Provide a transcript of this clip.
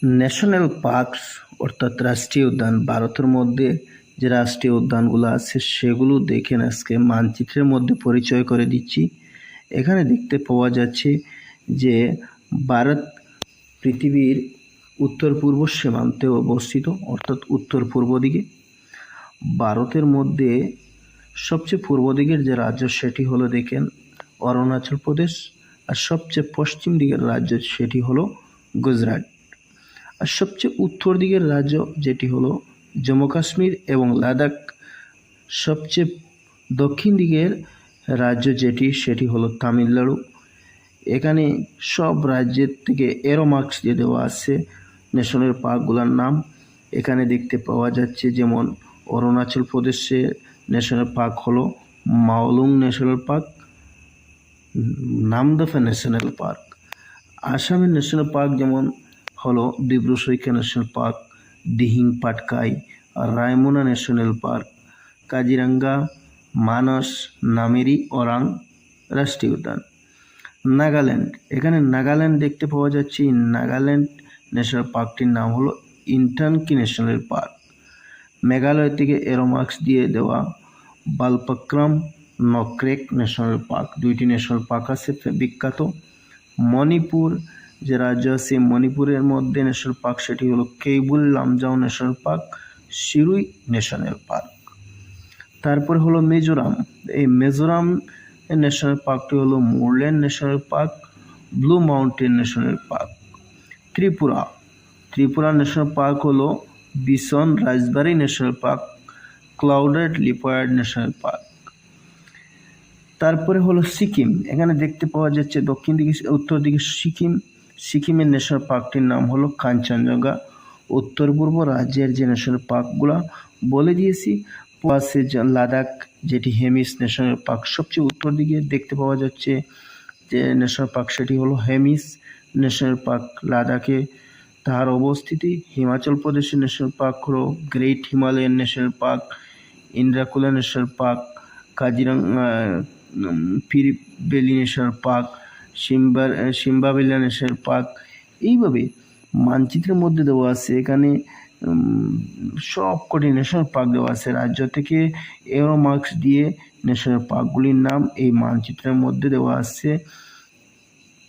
National parks অর্থাৎ রাষ্ট্রীয় উদ্যান ভারতের মধ্যে যে রাষ্ট্রীয় উদ্যানগুলো আছে সেগুলো দেখেন আজকে মানচিত্রের মধ্যে পরিচয় করে দিচ্ছি। এখানে দেখতে পাওয়া যাচ্ছে যে ভারত পৃথিবীর উত্তর পূর্ব সীমান্তে অবস্থিত, অর্থাৎ উত্তর পূর্ব দিকে। ভারতের মধ্যে সবচেয়ে পূর্ব দিকের যে রাজ্য সেটি হলো দেখেন অরুণাচল প্রদেশ, আর সবচেয়ে পশ্চিম দিকের রাজ্য সেটি হলো গুজরাট, আর সবচেয়ে উত্তর দিকের রাজ্য যেটি হলো জম্মু কাশ্মীর এবং লাদাখ, সবচেয়ে দক্ষিণ দিকের রাজ্য যেটি সেটি হলো তামিলনাড়ু। এখানে সব রাজ্যের থেকে এরো মার্কস দিয়ে দেওয়া আছে ন্যাশনাল পার্কগুলোর নাম। এখানে দেখতে পাওয়া যাচ্ছে যেমন অরুণাচল প্রদেশে ন্যাশনাল পার্ক হলো Mouling national park, Namdapha national park. আসামের ন্যাশনাল পার্ক যেমন হলো Dibru Saikhowa national park, Dihing Patkai, Raimona national park, Kaziranga, Manas, Nameri Orang রাষ্ট্রীয় উদ্যান। নাগাল্যান্ড, এখানে নাগাল্যান্ড দেখতে পাওয়া যাচ্ছে। নাগাল্যান্ড ন্যাশনাল পার্কটির নাম হলো ইন্টানকি ন্যাশনাল পার্ক। মেঘালয় থেকে এরো মার্কস দিয়ে দেওয়া বালপাক্রাম নক্রেক ন্যাশনাল পার্ক, দুইটি ন্যাশনাল পার্ক আছে বিখ্যাত। মণিপুর যে রাজ্য আছে, মণিপুরের মধ্যে ন্যাশনাল পার্ক সেটি হলো Keibul Lamjao national park, Sirui national park. তারপরে হলো মিজোরাম, এই মিজোরাম ন্যাশনাল পার্কটি হলো Moreland national park, blue mountain national park. Tripura national park হলো bison Rajbari national park, clouded leopard national park. তারপরে হলো সিকিম, এখানে দেখতে পাওয়া যাচ্ছে দক্ষিণ দিকে উত্তর দিকে সিকিমের ন্যাশনাল পার্কটির নাম হলো কাঞ্চনজঙ্ঘা। উত্তর পূর্ব রাজ্যের যে ন্যাশনাল পার্কগুলো বলে দিয়েছি, পাশে লাদাখ যেটি হেমিস ন্যাশনাল পার্ক, সবচেয়ে উত্তর দিকে দেখতে পাওয়া যাচ্ছে যে ন্যাশনাল পার্ক সেটি হলো হেমিস ন্যাশনাল পার্ক লাদাখে তার অবস্থিতি। হিমাচল প্রদেশের ন্যাশনাল পার্ক হলো great Himalayan national park, Indrakila national park, Kaziranga Piri valley national park, Simbalbara national park. এইভাবে মানচিত্রের মধ্যে দেওয়া আছে। এখানে সব কটি ন্যাশনাল পার্ক দেওয়া আছে। রাজ্য থেকে এরো মার্কস দিয়ে ন্যাশনাল পার্কগুলির নাম এই মানচিত্রের মধ্যে দেওয়া আছে।